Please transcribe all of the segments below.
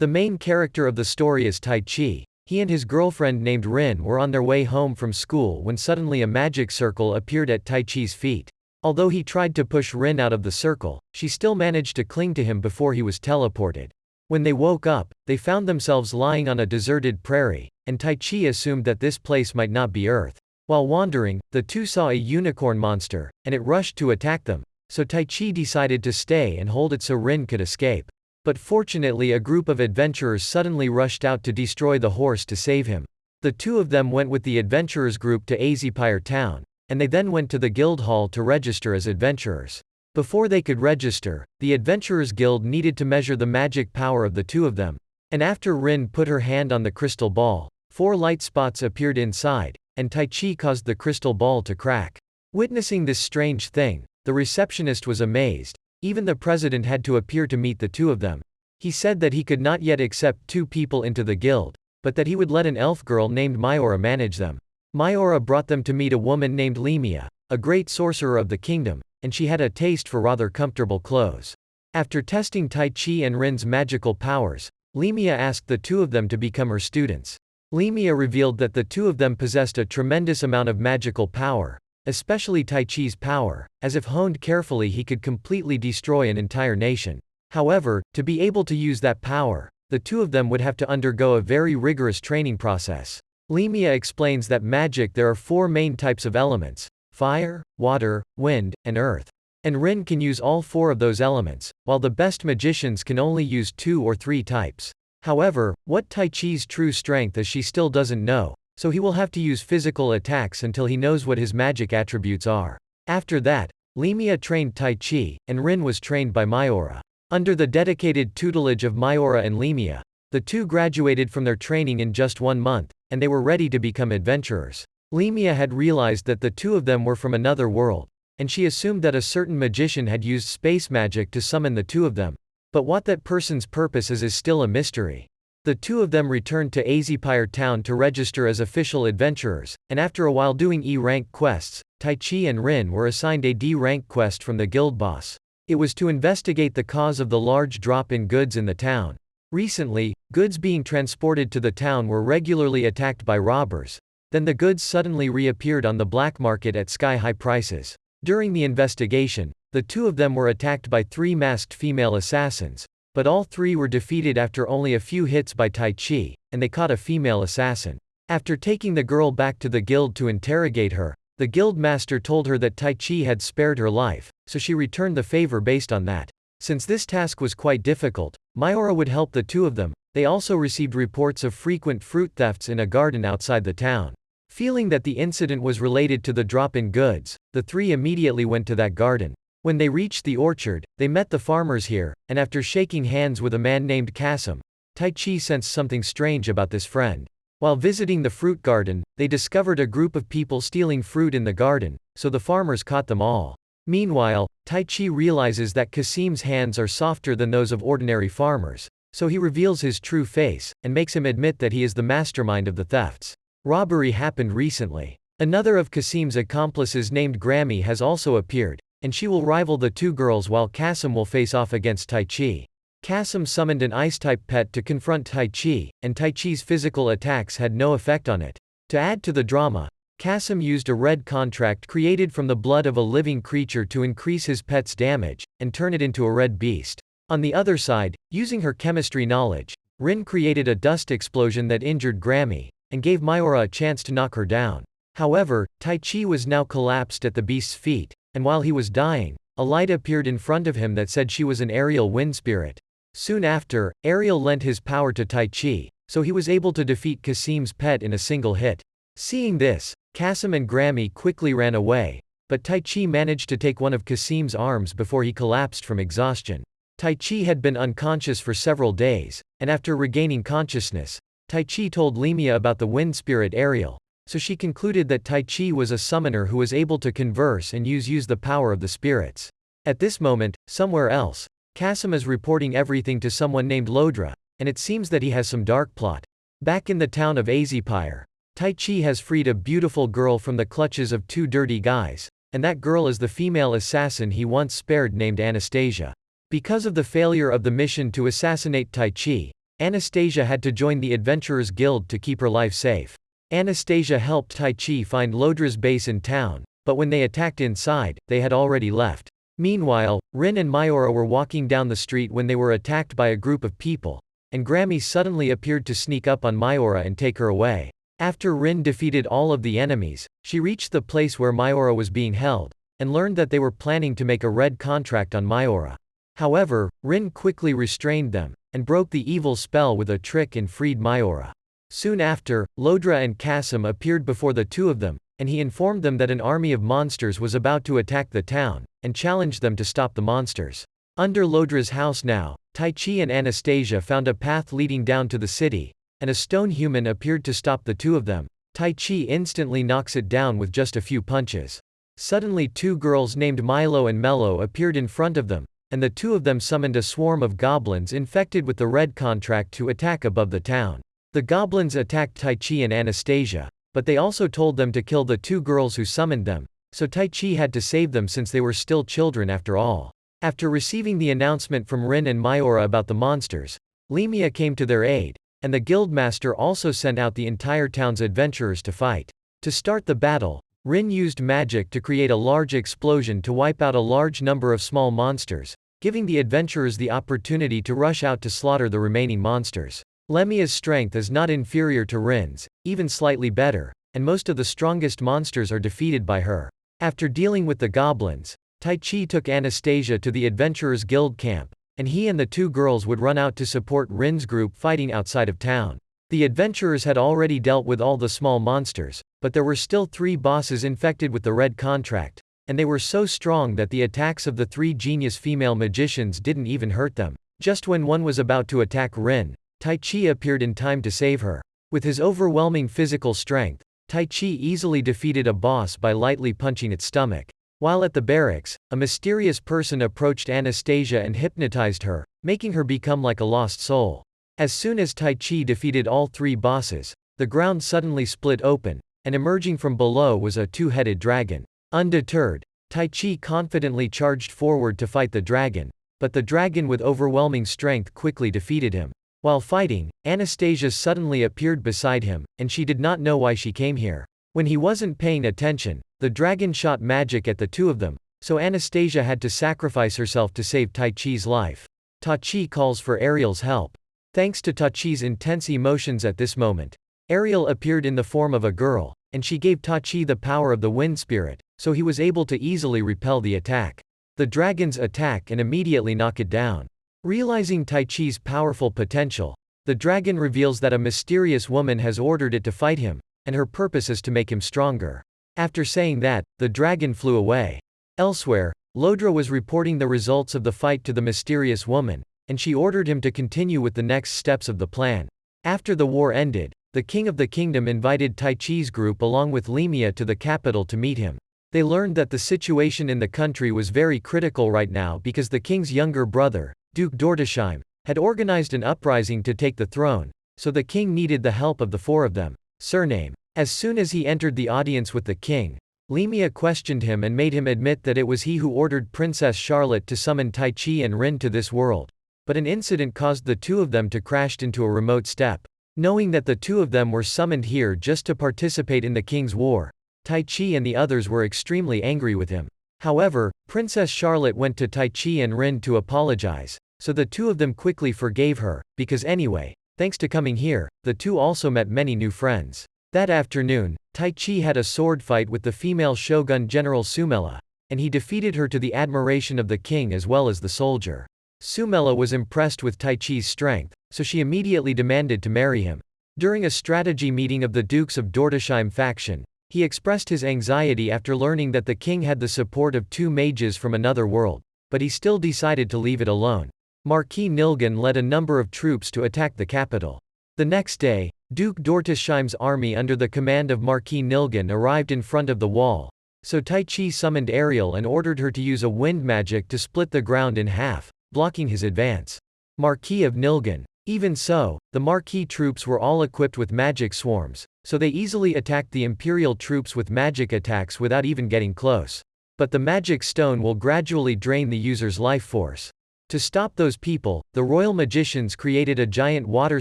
The main character of the story is Taichi. He and his girlfriend named Rin were on their way home from school when suddenly a magic circle appeared at Taichi's feet. Although he tried to push Rin out of the circle, she still managed to cling to him before he was teleported. When they woke up, they found themselves lying on a deserted prairie, and Taichi assumed that this place might not be Earth. While wandering, the two saw a unicorn monster, and it rushed to attack them, so Taichi decided to stay and hold it so Rin could escape. But fortunately a group of adventurers suddenly rushed out to destroy the horse to save him. The two of them went with the adventurers group to Azepire town, and they then went to the guild hall to register as adventurers. Before they could register, the adventurers guild needed to measure the magic power of the two of them. And after Rin put her hand on the crystal ball, 4 light spots appeared inside, and Taichi caused the crystal ball to crack. Witnessing this strange thing, the receptionist was amazed. Even the president had to appear to meet the two of them. He said that he could not yet accept 2 people into the guild, but that he would let an elf girl named Mayora manage them. Mayora brought them to meet a woman named Lemia, a great sorcerer of the kingdom, and she had a taste for rather comfortable clothes. After testing Taichi and Rin's magical powers, Lemia asked the two of them to become her students. Lemia revealed that the two of them possessed a tremendous amount of magical power, especially Taichi's power, as if honed carefully he could completely destroy an entire nation. However, to be able to use that power, the two of them would have to undergo a very rigorous training process. Lemia explains that magic there are 4 main types of elements: fire, water, wind, and earth. And Rin can use all 4 of those elements, while the best magicians can only use 2 or 3 types. However, what Taichi's true strength is she still doesn't know, so he will have to use physical attacks until he knows what his magic attributes are. After that, Lemia trained Taichi, and Rin was trained by Mayora. Under the dedicated tutelage of Mayora and Lemia, the two graduated from their training in just 1 month, and they were ready to become adventurers. Lemia had realized that the two of them were from another world, and she assumed that a certain magician had used space magic to summon the two of them. But what that person's purpose is still a mystery. The two of them returned to Azepire town to register as official adventurers, and after a while doing E-rank quests, Taichi and Rin were assigned a D-rank quest from the guild boss. It was to investigate the cause of the large drop in goods in the town. Recently, goods being transported to the town were regularly attacked by robbers. Then the goods suddenly reappeared on the black market at sky-high prices. During the investigation, the two of them were attacked by 3 masked female assassins, but all 3 were defeated after only a few hits by Taichi, and they caught a female assassin. After taking the girl back to the guild to interrogate her, the guild master told her that Taichi had spared her life, so she returned the favor based on that. Since this task was quite difficult, Mayora would help the two of them. They also received reports of frequent fruit thefts in a garden outside the town. Feeling that the incident was related to the drop in goods, the 3 immediately went to that garden. When they reached the orchard, they met the farmers here, and after shaking hands with a man named Kasim, Taichi sensed something strange about this friend. While visiting the fruit garden, they discovered a group of people stealing fruit in the garden, so the farmers caught them all. Meanwhile, Taichi realizes that Kasim's hands are softer than those of ordinary farmers, so he reveals his true face, and makes him admit that he is the mastermind of the thefts. Robbery happened recently. Another of Kasim's accomplices named Grammy has also appeared, and she will rival the 2 girls while Kasim will face off against Taichi. Kasim summoned an ice-type pet to confront Taichi, and Taichi's physical attacks had no effect on it. To add to the drama, Kasim used a red contract created from the blood of a living creature to increase his pet's damage, and turn it into a red beast. On the other side, using her chemistry knowledge, Rin created a dust explosion that injured Grammy, and gave Mayora a chance to knock her down. However, Taichi was now collapsed at the beast's feet, and while he was dying, a light appeared in front of him that said she was an aerial wind spirit. Soon after, Ariel lent his power to Taichi, so he was able to defeat Kasim's pet in a single hit. Seeing this, Kasim and Grammy quickly ran away, but Taichi managed to take one of Kasim's arms before he collapsed from exhaustion. Taichi had been unconscious for several days, and after regaining consciousness, Taichi told Lemia about the wind spirit Ariel, so she concluded that Taichi was a summoner who was able to converse and use the power of the spirits. At this moment, somewhere else, Kasim is reporting everything to someone named Lodra, and it seems that he has some dark plot. Back in the town of Azepire, Taichi has freed a beautiful girl from the clutches of 2 dirty guys, and that girl is the female assassin he once spared named Anastasia. Because of the failure of the mission to assassinate Taichi, Anastasia had to join the Adventurers Guild to keep her life safe. Anastasia helped Taichi find Lodra's base in town, but when they attacked inside, they had already left. Meanwhile, Rin and Mayura were walking down the street when they were attacked by a group of people, and Grammy suddenly appeared to sneak up on Mayura and take her away. After Rin defeated all of the enemies, she reached the place where Mayura was being held, and learned that they were planning to make a red contract on Mayura. However, Rin quickly restrained them, and broke the evil spell with a trick and freed Mayura. Soon after, Lodra and Kasim appeared before the two of them, and he informed them that an army of monsters was about to attack the town, and challenged them to stop the monsters. Under Lodra's house now, Taichi and Anastasia found a path leading down to the city, and a stone human appeared to stop the two of them. Taichi instantly knocks it down with just a few punches. Suddenly two girls named Milo and Mello appeared in front of them, and the two of them summoned a swarm of goblins infected with the red contract to attack above the town. The goblins attacked Taichi and Anastasia, but they also told them to kill the two girls who summoned them, so Taichi had to save them since they were still children after all. After receiving the announcement from Rin and Mayura about the monsters, Lemia came to their aid, and the guildmaster also sent out the entire town's adventurers to fight. To start the battle, Rin used magic to create a large explosion to wipe out a large number of small monsters, giving the adventurers the opportunity to rush out to slaughter the remaining monsters. Lemia's strength is not inferior to Rin's, even slightly better, and most of the strongest monsters are defeated by her. After dealing with the goblins, Taichi took Anastasia to the Adventurers Guild camp, and he and the two girls would run out to support Rin's group fighting outside of town. The adventurers had already dealt with all the small monsters, but there were still 3 bosses infected with the red contract, and they were so strong that the attacks of the 3 genius female magicians didn't even hurt them. Just when one was about to attack Rin, Taichi appeared in time to save her. With his overwhelming physical strength, Taichi easily defeated a boss by lightly punching its stomach. While at the barracks, a mysterious person approached Anastasia and hypnotized her, making her become like a lost soul. As soon as Taichi defeated all 3 bosses, the ground suddenly split open, and emerging from below was a 2-headed dragon. Undeterred, Taichi confidently charged forward to fight the dragon, but the dragon with overwhelming strength quickly defeated him. While fighting, Anastasia suddenly appeared beside him, and she did not know why she came here. When he wasn't paying attention, the dragon shot magic at the two of them, so Anastasia had to sacrifice herself to save Taichi's life. Taichi calls for Ariel's help. Thanks to Taichi's intense emotions at this moment, Ariel appeared in the form of a girl, and she gave Taichi the power of the wind spirit, so he was able to easily repel the attack. The dragons attack and immediately knock it down. Realizing Taichi's powerful potential, the dragon reveals that a mysterious woman has ordered it to fight him, and her purpose is to make him stronger. After saying that, the dragon flew away. Elsewhere, Lodra was reporting the results of the fight to the mysterious woman, and she ordered him to continue with the next steps of the plan. After the war ended, the king of the kingdom invited Taichi's group along with Lemia to the capital to meet him. They learned that the situation in the country was very critical right now because the king's younger brother, Duke Dortisheim, had organized an uprising to take the throne, so the king needed the help of the 4 of them. Surname. As soon as he entered the audience with the king, Lemia questioned him and made him admit that it was he who ordered Princess Charlotte to summon Taichi and Rin to this world. But an incident caused the 2 of them to crash into a remote steppe. Knowing that the 2 of them were summoned here just to participate in the king's war, Taichi and the others were extremely angry with him. However, Princess Charlotte went to Taichi and Rin to apologize, so the 2 of them quickly forgave her, because anyway, thanks to coming here, the 2 also met many new friends. That afternoon, Taichi had a sword fight with the female shogun General Sumela, and he defeated her to the admiration of the king as well as the soldier. Sumela was impressed with Taichi's strength, so she immediately demanded to marry him. During a strategy meeting of the Dukes of Dortisheim faction, he expressed his anxiety after learning that the king had the support of 2 mages from another world, but he still decided to leave it alone. Marquis Nilgen led a number of troops to attack the capital. The next day, Duke Dortisheim's army under the command of Marquis Nilgen arrived in front of the wall, so Taichi summoned Ariel and ordered her to use a wind magic to split the ground in half, blocking his advance. Marquis of Nilgen. Even so, the Marquis troops were all equipped with magic swarms, so they easily attacked the Imperial troops with magic attacks without even getting close. But the magic stone will gradually drain the user's life force. To stop those people, the royal magicians created a giant water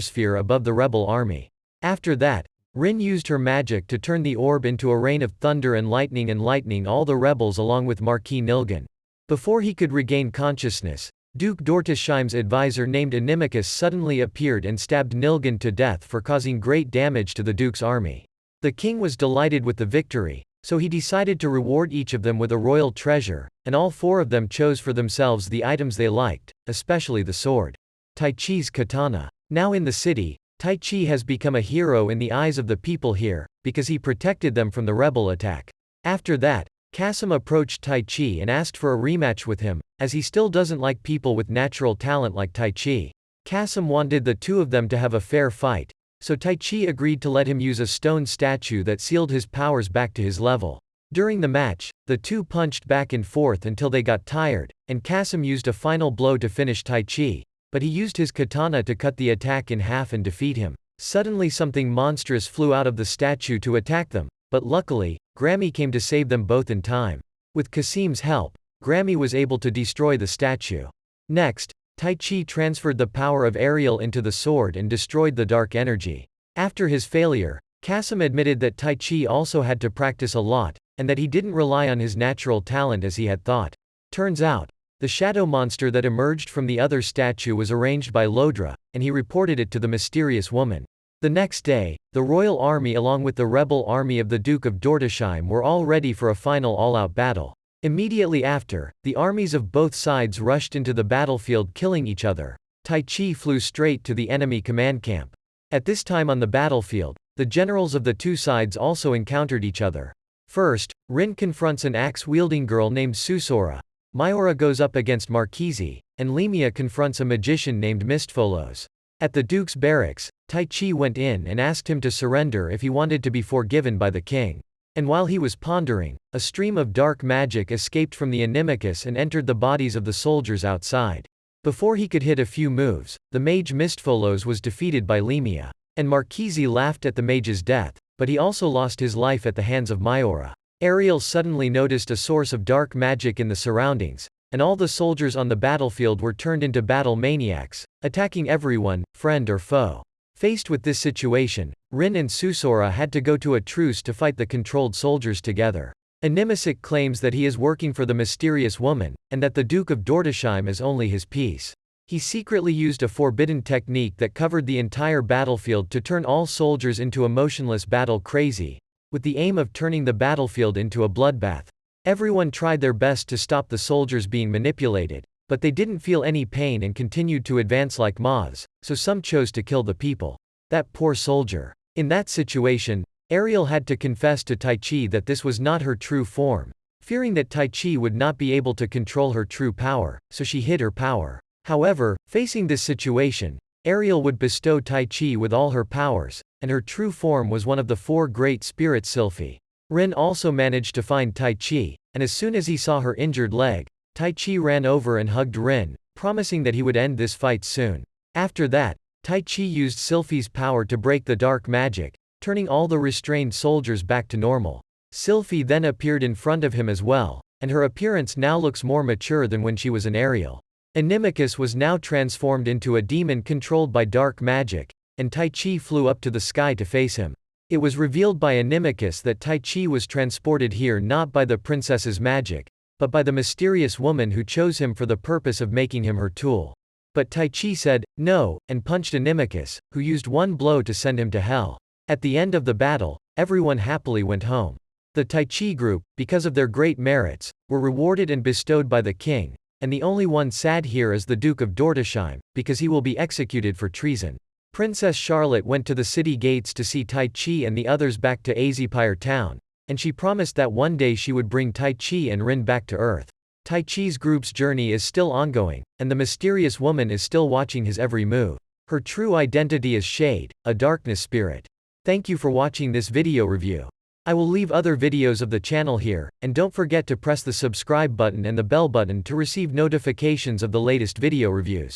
sphere above the rebel army. After that, Rin used her magic to turn the orb into a rain of thunder and lightning all the rebels along with Marquis Nilgen. Before he could regain consciousness, Duke Dortisheim's advisor named Inimicus suddenly appeared and stabbed Nilgen to death for causing great damage to the Duke's army. The king was delighted with the victory, so he decided to reward each of them with a royal treasure, and all four of them chose for themselves the items they liked, especially the sword. Taichi's katana. Now in the city, Taichi has become a hero in the eyes of the people here, because he protected them from the rebel attack. After that, Kasim approached Taichi and asked for a rematch with him, as he still doesn't like people with natural talent like Taichi. Kasim wanted the two of them to have a fair fight, so Taichi agreed to let him use a stone statue that sealed his powers back to his level. During the match, the two punched back and forth until they got tired, and Kasim used a final blow to finish Taichi, but he used his katana to cut the attack in half and defeat him. Suddenly something monstrous flew out of the statue to attack them, but luckily, Grammy came to save them both in time. With Kasim's help, Grammy was able to destroy the statue. Next, Taichi transferred the power of Ariel into the sword and destroyed the dark energy. After his failure, Kasim admitted that Taichi also had to practice a lot, and that he didn't rely on his natural talent as he had thought. Turns out, the shadow monster that emerged from the other statue was arranged by Lodra, and he reported it to the mysterious woman. The next day, the royal army along with the rebel army of the Duke of Dortisheim were all ready for a final all-out battle. Immediately after, the armies of both sides rushed into the battlefield killing each other. Taichi flew straight to the enemy command camp. At this time on the battlefield, the generals of the two sides also encountered each other. First, Rin confronts an axe-wielding girl named Susora. Mayora goes up against Marquise, and Lemia confronts a magician named Mistfolos. At the Duke's barracks, Taichi went in and asked him to surrender if he wanted to be forgiven by the king. And while he was pondering, a stream of dark magic escaped from the Inimicus and entered the bodies of the soldiers outside. Before he could hit a few moves, the mage Mistfolos was defeated by Lemia. And Marquise laughed at the mage's death, but he also lost his life at the hands of Mayora. Ariel suddenly noticed a source of dark magic in the surroundings, and all the soldiers on the battlefield were turned into battle maniacs, attacking everyone, friend or foe. Faced with this situation, Rin and Susora had to go to a truce to fight the controlled soldiers together. Inimicic claims that he is working for the mysterious woman, and that the Duke of Dortisheim is only his piece. He secretly used a forbidden technique that covered the entire battlefield to turn all soldiers into a motionless battle crazy, with the aim of turning the battlefield into a bloodbath. Everyone tried their best to stop the soldiers being manipulated, but they didn't feel any pain and continued to advance like moths, so some chose to kill the people. That poor soldier. In that situation, Ariel had to confess to Taichi that this was not her true form. Fearing that Taichi would not be able to control her true power, so she hid her power. However, facing this situation, Ariel would bestow Taichi with all her powers, and her true form was one of the four great spirit Sylphi. Rin also managed to find Taichi, and as soon as he saw her injured leg, Taichi ran over and hugged Rin, promising that he would end this fight soon. After that, Taichi used Sylphi's power to break the dark magic, turning all the restrained soldiers back to normal. Sylphi then appeared in front of him as well, and her appearance now looks more mature than when she was an Ariel. Inimicus was now transformed into a demon controlled by dark magic, and Taichi flew up to the sky to face him. It was revealed by Inimicus that Taichi was transported here not by the princess's magic, but by the mysterious woman who chose him for the purpose of making him her tool. But Taichi said, no, and punched Inimicus, who used one blow to send him to hell. At the end of the battle, everyone happily went home. The Taichi group, because of their great merits, were rewarded and bestowed by the king, and the only one sad here is the Duke of Dortisheim, because he will be executed for treason. Princess Charlotte went to the city gates to see Taichi and the others back to Azipire town, and she promised that one day she would bring Taichi and Rin back to Earth. Taichi's group's journey is still ongoing, and the mysterious woman is still watching his every move. Her true identity is Shade, a darkness spirit. Thank you for watching this video review. I will leave other videos of the channel here, and don't forget to press the subscribe button and the bell button to receive notifications of the latest video reviews.